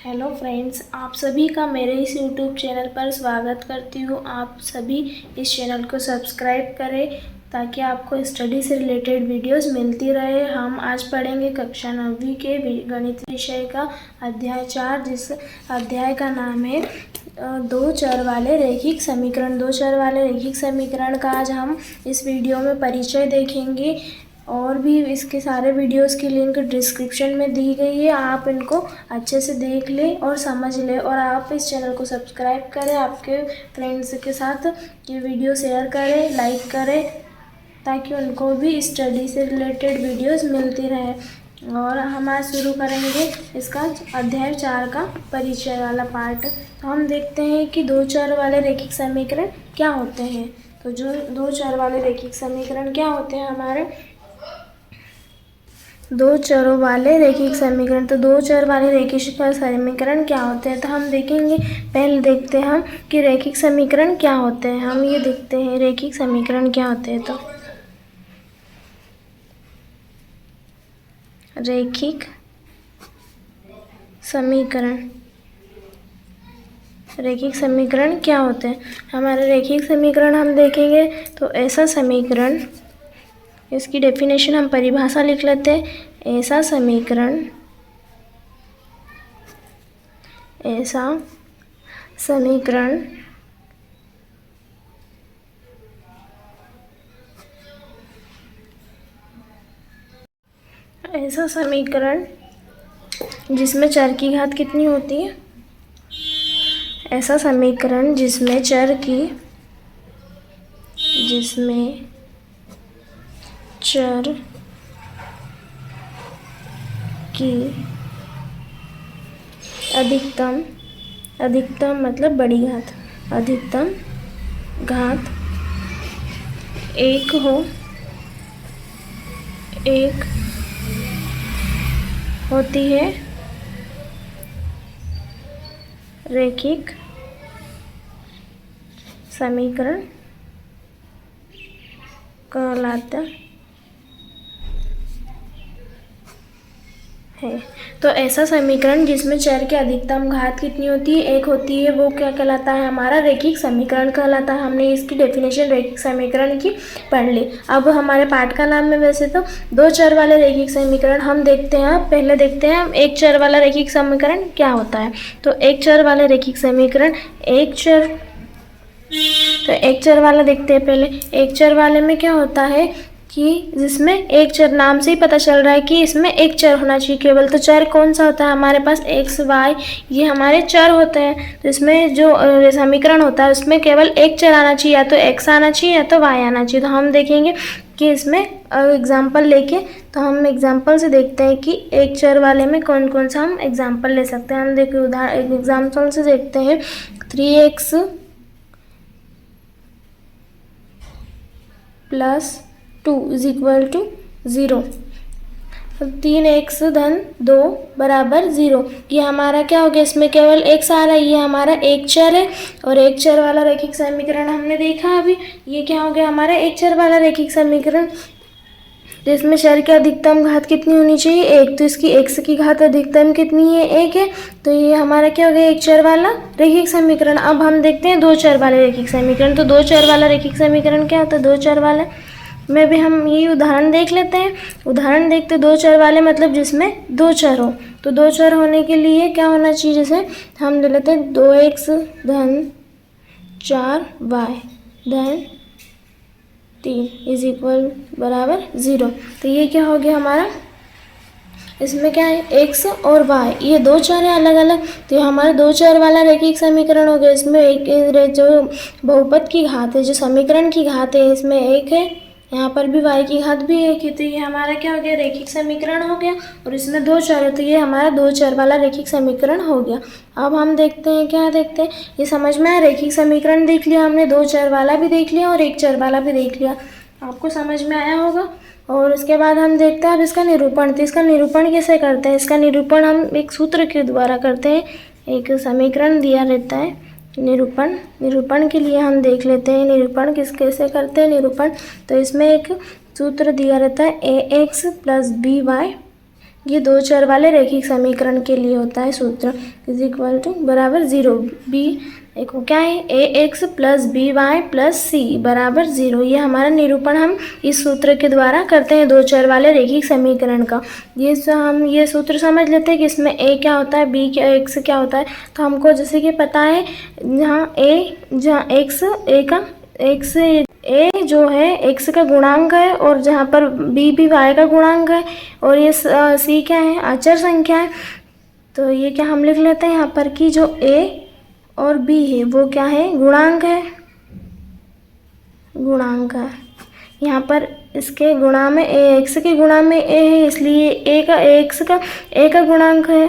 Hello friends, आप सभी का मेरे इस यूट्यूब चैनल पर स्वागत करती हूँ। आप सभी इस चैनल को सब्सक्राइब करें ताकि आपको स्टडी से रिलेटेड वीडियोस मिलती रहे। हम आज पढ़ेंगे कक्षा 9वीं के गणित विषय का अध्याय 4, जिस अध्याय का नाम है दो चर वाले रैखिक समीकरण। दो चर वाले रैखिक समीकरण का आज हम इस वीडियो में परिचय देखेंगे और भी इसके सारे वीडियोस की लिंक डिस्क्रिप्शन में दी गई है। आप इनको अच्छे से देख लें और समझ लें, और आप इस चैनल को सब्सक्राइब करें, आपके फ्रेंड्स के साथ ये वीडियो शेयर करें, लाइक करें, ताकि उनको भी स्टडी से रिलेटेड वीडियोस मिलती रहे। और हम आज शुरू करेंगे इसका अध्याय 4 का परिचय वाला पार्ट। तो हम देखते हैं कि दो चर वाले रैखिक समीकरण क्या होते हैं। तो जो दो चर वाले रैखिक समीकरण क्या होते हैं हमारे दो चरों वाले रैखिक समीकरण। तो दो चर वाले रैखिक समीकरण क्या होते हैं, तो हम देखेंगे। पहले देखते हैं हम कि रैखिक समीकरण क्या होते हैं। हम ये देखते हैं रैखिक समीकरण क्या होते हैं। तो रैखिक समीकरण क्या होते हैं। हमारे रैखिक समीकरण हम देखेंगे तो ऐसा समीकरण, इसकी डेफिनेशन हम परिभाषा लिख लेते हैं। ऐसा समीकरण जिसमें चर की घात कितनी होती है। ऐसा समीकरण जिसमें चर की अधिकतम मतलब बड़ी घात, अधिकतम घात एक होती है, रैखिक समीकरण कहलाता है। तो ऐसा समीकरण जिसमें चर की अधिकतम घात कितनी होती है, एक होती है, वो क्या कहलाता है, हमारा रैखिक समीकरण कहलाता है। हमने इसकी डेफिनेशन रैखिक समीकरण की पढ़ ली। अब हमारे पाठ का नाम है वैसे तो दो चर वाले रैखिक समीकरण। हम देखते हैं, पहले देखते हैं एक चर वाला रैखिक समीकरण क्या होता है। तो एक चर वाले रैखिक समीकरण, एक चर वाला देखते हैं। पहले एक चर वाले में क्या होता है कि जिसमें एक चर, नाम से ही पता चल रहा है कि इसमें एक चर होना चाहिए केवल। तो चर कौन सा होता है हमारे पास, एक्स वाई, ये हमारे चर होते हैं। तो इसमें जो समीकरण होता है उसमें केवल एक चर आना चाहिए, या तो एक्स आना चाहिए या तो वाई आना चाहिए। तो हम देखेंगे कि इसमें एग्जाम्पल लेके, तो हम एग्जाम्पल से देखते हैं कि एक चर वाले में कौन कौन सा हम एग्जाम्पल ले सकते हैं। हम देखिए उदाहरण एक एग्जाम्पल से देखते हैं। 3x + 2 = 0। 3x धन 2 = 0। ये हमारा क्या हो गया, इसमें केवल x आ रहा है, ये हमारा एक चर है। और एक चर वाला रैखिक समीकरण हमने देखा अभी, ये क्या हो गया हमारा एक चर वाला रैखिक समीकरण, जिसमें चर की अधिकतम घात कितनी होनी चाहिए, एक। तो इसकी x की घात अधिकतम कितनी है, एक है। तो ये हमारा क्या हो गया, एक चर वाला रैखिक समीकरण। अब हम देखते हैं दो चर वाले रैखिक समीकरण। तो दो चर वाला रैखिक समीकरण क्या होता है, दो चर वाला में भी हम ये उदाहरण देख लेते हैं। उदाहरण देखते, दो चर वाले मतलब जिसमें दो चर हो। तो दो चर होने के लिए क्या होना चाहिए, जैसे हम ले लेते हैं 2x धन 4y धन 3 = 0। तो ये क्या हो गया हमारा, इसमें क्या है, x और y, ये दो चर है अलग अलग। तो ये हमारा दो चर वाला रैखिक समीकरण हो गया। इसमें एक जो बहुपद की घात है, जो समीकरण की घात है, इसमें एक है, यहाँ पर भी y की घात भी एक है। तो ये हमारा क्या हो गया, रैखिक समीकरण हो गया। और इसमें दो चर है, तो ये हमारा दो चर वाला रैखिक समीकरण हो गया। अब हम देखते हैं, क्या देखते हैं, ये समझ में आया, रैखिक समीकरण देख लिया हमने, दो चर वाला भी देख लिया और एक चर वाला भी देख लिया, आपको समझ में आया होगा। और उसके बाद हम देखते हैं अब इसका निरूपण। तो इसका निरूपण कैसे करते हैं, इसका निरूपण हम एक सूत्र के द्वारा करते हैं। एक समीकरण दिया रहता है, निरूपण के लिए हम देख लेते हैं निरूपण कैसे करते हैं निरूपण। तो इसमें एक सूत्र दिया रहता है ax + by ये दो चर वाले रैखिक समीकरण के लिए होता है सूत्र इज इक्वल टू बराबर 0 बी देखो क्या है A X plus B Y plus C बराबर 0। ये हमारा निरूपण हम इस सूत्र के द्वारा करते हैं दो चर वाले रैखिक समीकरण का। हम ये सूत्र समझ लेते हैं कि इसमें ए क्या होता है बी क्या एक्स क्या होता है। तो हमको जैसे कि पता है जहाँ एक्स ए जो है एक्स का गुणांक है और जहाँ पर बी भी वाई का गुणांक है और ये सी क्या है अचर संख्या है। तो ये क्या हम लिख लेते हैं यहाँ पर कि जो ए और बी है वो क्या है गुणांक है यहाँ पर इसके गुणा में ए एक्स के गुणा में ए है इसलिए ए का गुणांक है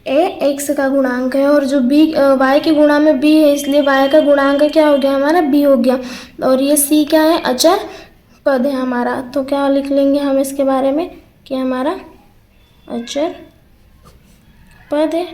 ए एक्स का गुणांक है और जो बी वाई के गुणा में बी है इसलिए वाई का गुणांक क्या हो गया हमारा बी हो गया। और ये सी क्या है अचर पद है हमारा। तो क्या लिख लेंगे हम इसके बारे में कि हमारा अचर पद है।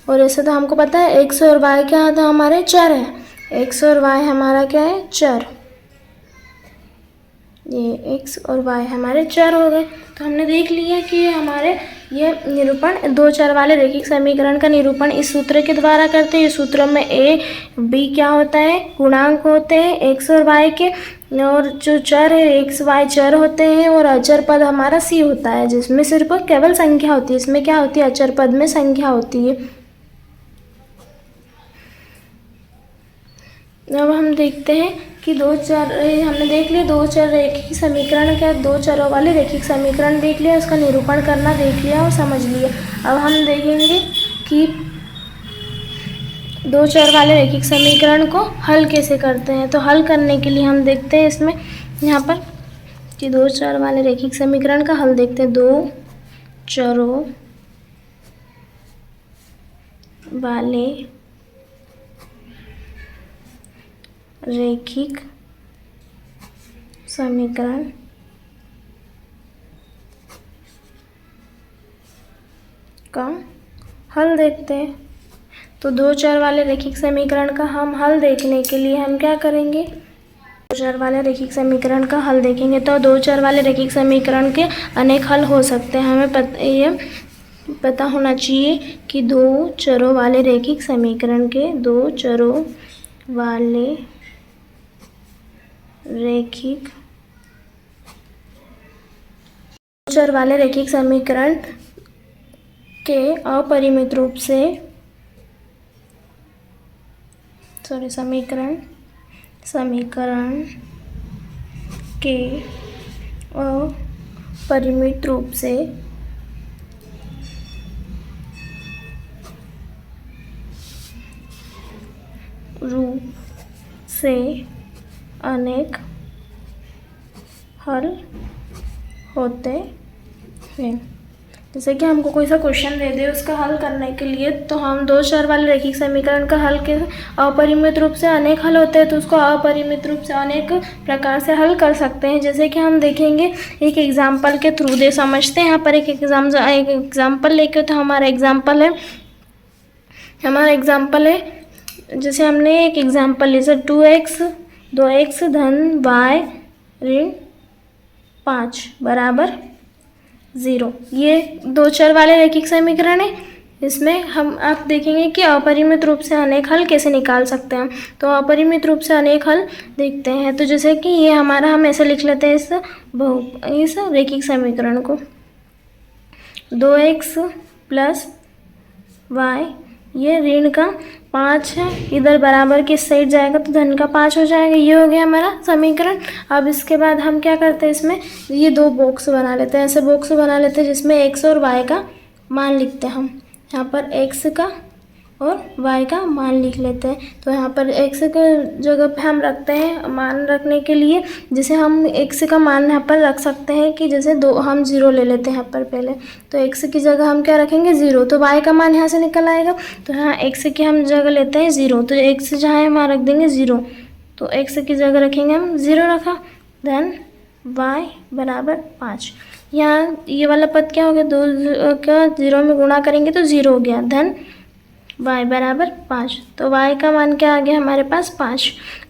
और ऐसे तो हमको पता है एक्स और वाई क्या था हमारे चर है। एक्स और वाई हमारा क्या है चर। ये एक्स और वाई हमारे चर हो गए। तो हमने देख लिया कि हमारे ये निरूपण दो चर वाले रैखिक समीकरण का निरूपण इस सूत्र के द्वारा करते हैं। इस सूत्र में ए बी क्या होता है गुणांक होते हैं एक्स और वाई के और जो चर है एक्स वाई चर होते हैं और अचर पद हमारा सी होता है जिसमें सिर्फ केवल संख्या होती है। इसमें क्या होती है अचर पद में संख्या होती है। अब हम देखते हैं कि हमने देख लिया दो चर रैखिक समीकरण क्या दो चरों वाले रैखिक समीकरण देख लिया उसका निरूपण करना देख लिया और समझ लिया। अब हम देखेंगे कि दो चर वाले रैखिक समीकरण को हल कैसे करते हैं। तो हल करने के लिए हम देखते हैं इसमें यहाँ पर कि दो चर वाले रैखिक समीकरण का हल देखते हैं। दो चरों वाले रैखिक समीकरण का हल देखते हैं। तो दो चर वाले रैखिक समीकरण का हम हल देखने के लिए हम क्या करेंगे दो चर वाले रैखिक समीकरण का हल देखेंगे। तो दो चर वाले रैखिक समीकरण के अनेक हल हो सकते हैं। हमें ये पता होना चाहिए कि दो चरों वाले रैखिक समीकरण के दो चरों वाले रैखिक चर वाले रैखिक समीकरण के अपरिमित रूप से समीकरण के अपरिमित रूप से अनेक हल होते हैं। जैसे कि हमको कोई सा क्वेश्चन दे दे उसका हल करने के लिए तो हम दो चर वाले रैखिक समीकरण का हल के अपरिमित रूप से अनेक हल होते हैं तो उसको अपरिमित रूप से अनेक प्रकार से हल कर सकते हैं। जैसे कि हम देखेंगे एक एग्जाम्पल के थ्रू दे समझते हैं। यहाँ पर एक एग्जाम्पल लेके तो हमारा एग्जाम्पल है जैसे हमने एक एग्जाम्पल लिया 2x धन y ऋण 5 बराबर 0। ये दो चर वाले रैखिक समीकरण है। इसमें आप देखेंगे कि अपरिमित रूप से अनेक हल कैसे निकाल सकते हैं। तो अपरिमित रूप से अनेक हल देखते हैं। तो जैसे कि ये हमारा हम ऐसे लिख लेते हैं इस रैखिक समीकरण को 2x प्लस y ये ऋण का 5 है इधर बराबर किस साइड जाएगा तो धन का 5 हो जाएगा। ये हो गया हमारा समीकरण। अब इसके बाद हम क्या करते हैं इसमें ये दो बॉक्स बना लेते हैं। ऐसे बॉक्स बना लेते हैं जिसमें x और y का मान लिखते हैं। हम यहाँ पर x का और y का मान लिख लेते हैं। तो यहाँ पर x के जगह पे हम रखते हैं मान रखने के लिए जैसे हम x का मान यहाँ पर रख सकते हैं कि जैसे हम 0 ले लेते हैं यहाँ पर पहले। तो x की जगह हम क्या रखेंगे 0 तो y का मान यहाँ से निकल आएगा। तो यहाँ x की हम जगह लेते हैं 0 तो x जहाँ है वहाँ रख देंगे 0। तो x की जगह रखेंगे हम 0 रखा धन y बराबर 5। यहाँ ये वाला पद क्या हो गया 2 का 0 में गुणा करेंगे तो 0 हो गया धन y बराबर 5। तो y का मान क्या आ गया हमारे पास 5।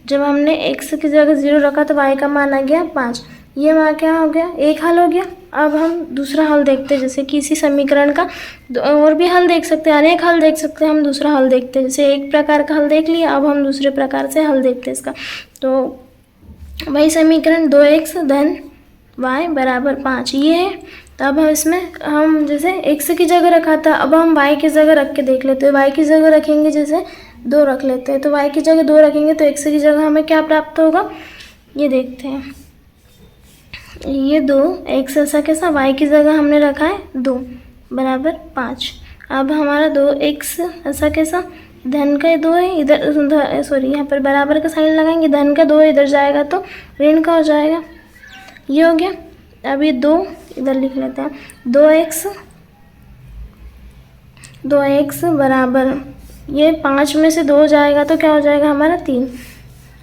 जब हमने x की जगह 0 रखा तो y का मान आ गया 5। ये वहाँ क्या हो गया एक हल हो गया। अब हम दूसरा हल देखते हैं, जैसे कि इसी समीकरण का और भी हल देख सकते हैं, अनेक हल देख सकते हैं। हम दूसरा हल देखते हैं, जैसे एक प्रकार का हल देख लिया, अब हम दूसरे प्रकार से हल देखते हैं इसका। तो वही समीकरण 2x धन y बराबर 5 ये है। तो अब हम इसमें हम जैसे x की जगह रखा था, अब हम y की जगह रख के देख लेते हैं। y की जगह रखेंगे, जैसे 2 रख लेते हैं, तो y की जगह 2 रखेंगे तो x की जगह हमें क्या प्राप्त होगा, ये देखते हैं। ये 2 x ऐसा कैसा, y की जगह हमने रखा है 2 बराबर 5। अब हमारा 2x ऐसा कैसा, धन का 2 है, इधर सॉरी यहाँ पर बराबर का साइन लगाएंगे, धन का 2 इधर जाएगा तो ऋण का हो जाएगा, ये हो गया। अब ये 2 इधर लिख लेते हैं, 2x बराबर ये 5 में से 2 जाएगा तो क्या हो जाएगा हमारा 3।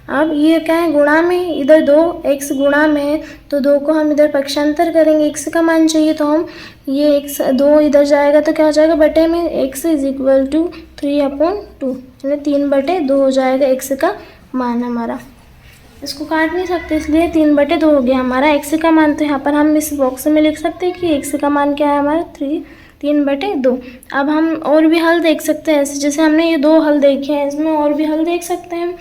अब ये क्या है, गुणा में, इधर 2x गुणा में है तो 2 को हम इधर पक्षांतर करेंगे, x का मान चाहिए तो हम ये x 2 इधर जाएगा तो क्या हो जाएगा, बटे में x = 3/2 यानी 3/2 हो जाएगा x का मान हमारा। इसको काट नहीं सकते इसलिए 3/2 हो गया हमारा x का मान। तो यहाँ पर हम इस बॉक्स में लिख सकते हैं कि x का मान क्या है हमारा 3/2। अब हम और भी हल देख सकते हैं, जैसे हमने ये 2 हल देखे हैं, इसमें और भी हल देख सकते हैं।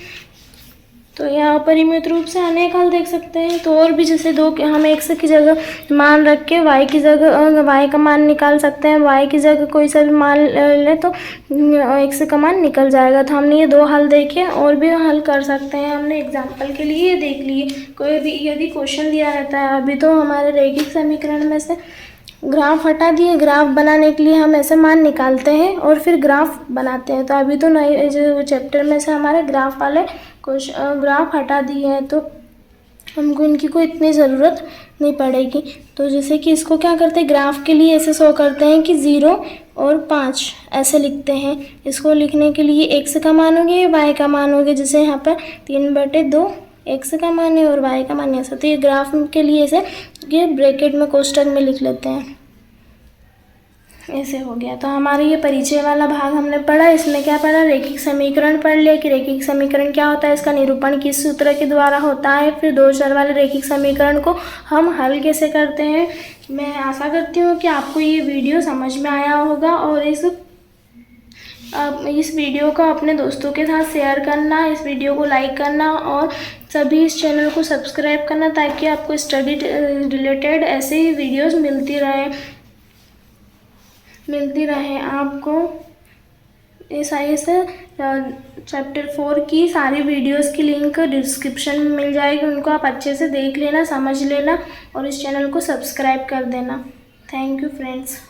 तो यहाँ अपरिमित रूप से अनेक हल देख सकते हैं। तो और भी जैसे 2 हम x की जगह मान रख के y की जगह y का मान निकाल सकते हैं। y की जगह कोई सा भी मान ले तो x का मान निकल जाएगा। तो हमने ये 2 हल देखे, और भी हल कर सकते हैं। हमने एग्जाम्पल के लिए ये देख लिए। कोई भी यदि क्वेश्चन दिया रहता है, अभी तो हमारे रैखिक समीकरण में से ग्राफ हटा दिए, ग्राफ बनाने के लिए हम ऐसे मान निकालते हैं और फिर ग्राफ बनाते हैं। तो अभी तो नए जो चैप्टर में से हमारे ग्राफ वाले ग्राफ हटा दिए हैं, तो हमको इनकी कोई इतनी ज़रूरत नहीं पड़ेगी। तो जैसे कि इसको क्या करते हैं, ग्राफ के लिए ऐसे शो करते हैं कि 0 और 5 ऐसे लिखते हैं। इसको लिखने के लिए x का मान हो गया, y का मान हो गया। जैसे यहाँ पर 3/2 x का मान है और y का मान ऐसा। तो ये ग्राफ के लिए ऐसे ये ब्रैकेट में कोष्टक में लिख लेते हैं, ऐसे हो गया। तो हमारे ये परिचय वाला भाग हमने पढ़ा। इसमें क्या पढ़ा, रैखिक समीकरण पढ़ लिया कि रैखिक समीकरण क्या होता है, इसका निरूपण किस सूत्र के द्वारा होता है, फिर 2 चर वाले रैखिक समीकरण को हम हल कैसे करते हैं। मैं आशा करती हूँ कि आपको ये वीडियो समझ में आया होगा, और इस वीडियो को अपने दोस्तों के साथ शेयर करना, इस वीडियो को लाइक करना और सभी इस चैनल को सब्सक्राइब करना, ताकि आपको स्टडी रिलेटेड ऐसे ही वीडियोस मिलती रहे आपको। इस चैप्टर 4 की सारी वीडियोस की लिंक डिस्क्रिप्शन में मिल जाएगी, उनको आप अच्छे से देख लेना, समझ लेना और इस चैनल को सब्सक्राइब कर देना। Thank you friends.